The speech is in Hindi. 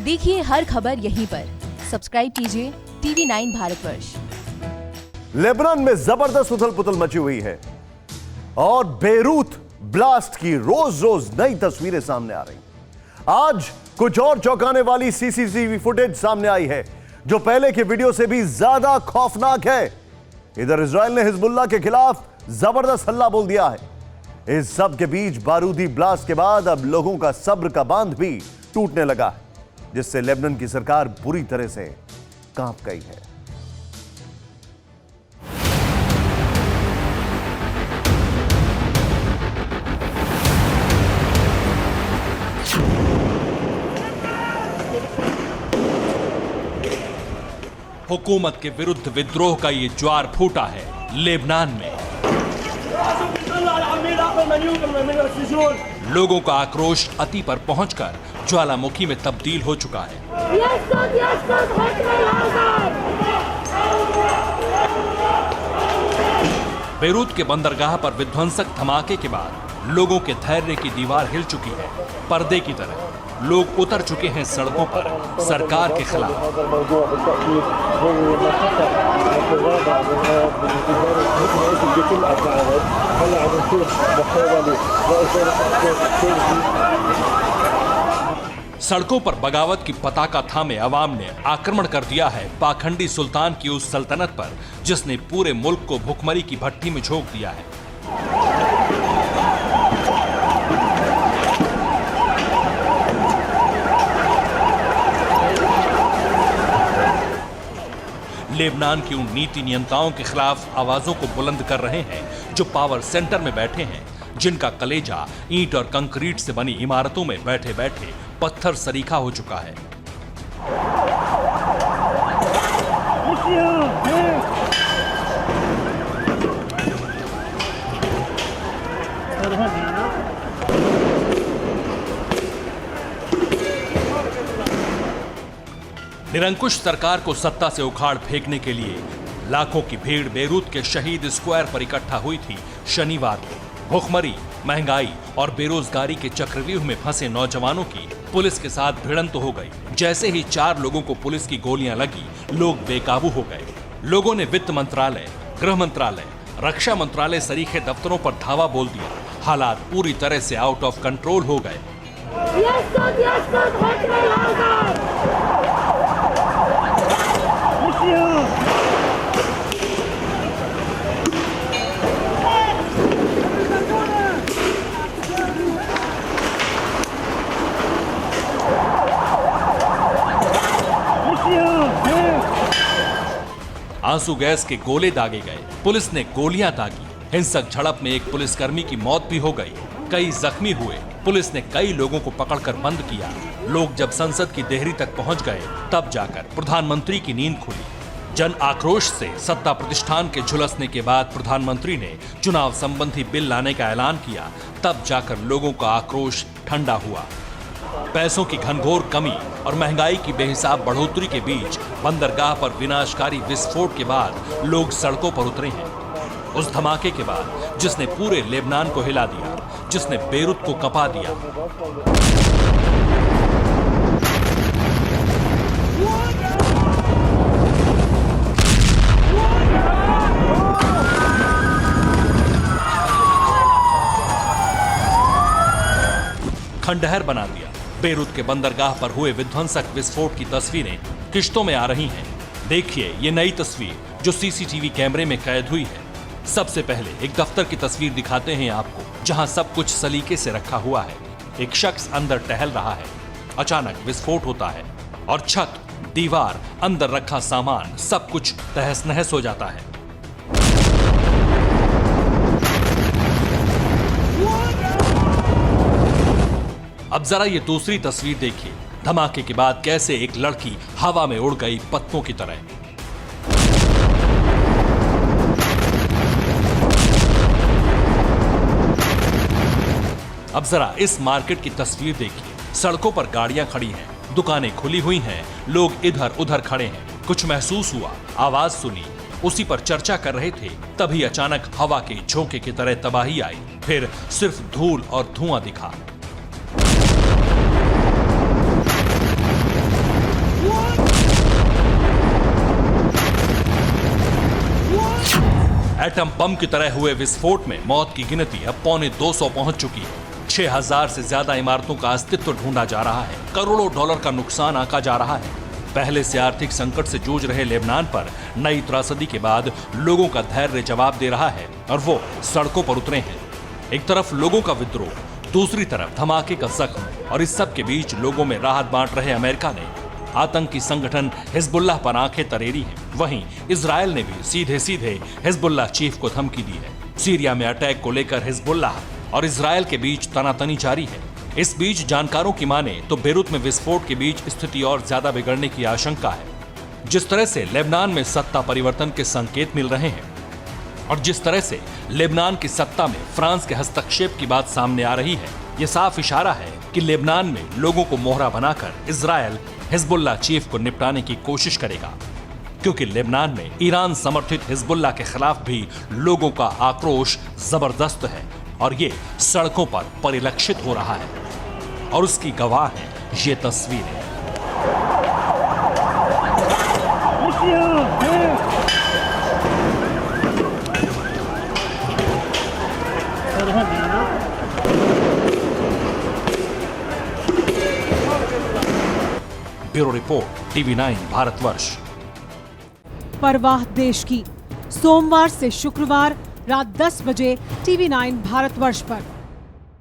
देखिए हर खबर यहीं पर। सब्सक्राइब कीजिए TV9 भारतवर्ष। लेबनान में जबरदस्त उथल पुथल मची हुई है और बेरूत ब्लास्ट की रोज रोज नई तस्वीरें सामने आ रही। आज कुछ और चौंकाने वाली सीसीटीवी फुटेज सामने आई है जो पहले के वीडियो से भी ज्यादा खौफनाक है। इधर इजराइल ने हिजबुल्लाह के खिलाफ जबरदस्त हल्ला बोल दिया है। इस सब के बीच बारूदी ब्लास्ट के बाद अब लोगों का सब्र का बांध भी टूटने लगा है, जिससे लेबनान की सरकार बुरी तरह से कांप गई है। हुकूमत के विरुद्ध विद्रोह का ये ज्वार फूटा है लेबनान में। लोगों का आक्रोश अति पर पहुंचकर ज्वालामुखी में तब्दील हो चुका है। बेरूत के बंदरगाह पर विध्वंसक धमाके के बाद लोगों के धैर्य की दीवार हिल चुकी है। पर्दे की तरह लोग उतर चुके हैं सड़कों पर सरकार के खिलाफ। सड़कों पर बगावत की पताका थामे अवाम ने आक्रमण कर दिया है पाखंडी सुल्तान की उस सल्तनत पर जिसने पूरे मुल्क को भुखमरी की भट्टी में झोंक दिया है। लेबनान की उन नीति नियंताओं के खिलाफ आवाजों को बुलंद कर रहे हैं जो पावर सेंटर में बैठे हैं, जिनका कलेजा ईंट और कंक्रीट से बनी इमारतों में बैठे बैठे पत्थर सरीखा हो चुका है। निरंकुश सरकार को सत्ता से उखाड़ फेंकने के लिए लाखों की भीड़ बेरूत के शहीद स्क्वायर पर इकट्ठा हुई थी शनिवार को। भुखमरी, महंगाई और बेरोजगारी के चक्रव्यूह में फंसे नौजवानों की पुलिस के साथ भिड़ंत हो गई। जैसे ही 4 लोगों को पुलिस की गोलियां लगी, लोग बेकाबू हो गए। लोगों ने वित्त मंत्रालय, गृह मंत्रालय, रक्षा मंत्रालय सरीखे दफ्तरों पर धावा बोल दिया। हालात पूरी तरह से आउट ऑफ कंट्रोल हो गए। आंसू गैस के गोले दागे गए, पुलिस ने गोलियां दागी। हिंसक झड़प में एक पुलिसकर्मी की मौत भी हो गई, कई जख्मी हुए। पुलिस ने कई लोगों को पकड़कर बंद किया। लोग जब संसद की देहरी तक पहुंच गए तब जाकर प्रधानमंत्री की नींद खुली। जन आक्रोश से सत्ता प्रतिष्ठान के झुलसने के बाद प्रधानमंत्री ने चुनाव संबंधी बिल लाने का ऐलान किया। तब जाकर लोगों का आक्रोश ठंडा हुआ। पैसों की घनघोर कमी और महंगाई की बेहिसाब बढ़ोतरी के बीच बंदरगाह पर विनाशकारी विस्फोट के बाद लोग सड़कों पर उतरे हैं। उस धमाके के बाद जिसने पूरे लेबनान को हिला दिया, जिसने बेरूत को कंपा दिया। खंडहर बना दिया। बेरूत के बंदरगाह पर हुए विध्वंसक विस्फोट की तस्वीरें किश्तों में आ रही हैं। देखिए ये नई तस्वीर जो सीसीटीवी कैमरे में कैद हुई है। सबसे पहले एक दफ्तर की तस्वीर दिखाते हैं आपको, जहां सब कुछ सलीके से रखा हुआ है। एक शख्स अंदर टहल रहा है। अचानक विस्फोट होता है और छत, दीवार, अंदर रखा सामान सब कुछ तहस नहस हो जाता है। अब जरा ये दूसरी तस्वीर देखिए। धमाके के बाद कैसे एक लड़की हवा में उड़ गई पत्तों की तरह। अब जरा इस मार्केट की तस्वीर देखिए। सड़कों पर गाड़ियां खड़ी हैं, दुकानें खुली हुई हैं, लोग इधर उधर खड़े हैं। कुछ महसूस हुआ, आवाज सुनी, उसी पर चर्चा कर रहे थे। तभी अचानक हवा के झोंके की तरह तबाही आई, फिर सिर्फ धूल और धुआं दिखा। एटम बम की तरह हुए विस्फोट में मौत की गिनती अब 250 पहुंच चुकी है। 6000 से ज्यादा इमारतों का अस्तित्व ढूंढा जा रहा है। करोड़ों डॉलर का नुकसान आंका जा रहा है। पहले से आर्थिक संकट से जूझ रहे लेबनान पर नई त्रासदी के बाद लोगों का धैर्य जवाब दे रहा है और वो सड़कों पर उतरे हैं। एक तरफ लोगों का विद्रोह, दूसरी तरफ धमाके का जख्म, और इस सब के बीच लोगों में राहत बांट रहे अमेरिका ने आतंकी संगठन हिजबुल्लाह पर आंखें तरेरी हैं। वहीं इजरायल ने भी सीधे सीधे हिजबुल्लाह चीफ को धमकी दी है। सीरिया में अटैक को लेकर हिजबुल्लाह और इजरायल के बीच तनातनी जारी है। इस बीच जानकारों की माने तो बेरूत में विस्फोट के बीच स्थिति और ज्यादा बिगड़ने की आशंका है। जिस तरह से लेबनान में सत्ता परिवर्तन के संकेत मिल रहे हैं और जिस तरह से लेबनान की सत्ता में फ्रांस के हस्तक्षेप की बात सामने आ रही है, ये साफ इशारा है कि लेबनान में लोगों को मोहरा बनाकर इजरायल हिजबुल्लाह चीफ को निपटाने की कोशिश करेगा, क्योंकि लेबनान में ईरान समर्थित हिजबुल्लाह के खिलाफ भी लोगों का आक्रोश जबरदस्त है और ये सड़कों पर परिलक्षित हो रहा है और उसकी गवाह है ये तस्वीरें। Bureau report, TV9 Bharatvarsh. परवाह देश की, सोमवार से शुक्रवार रात 10 बजे TV9 भारतवर्ष पर।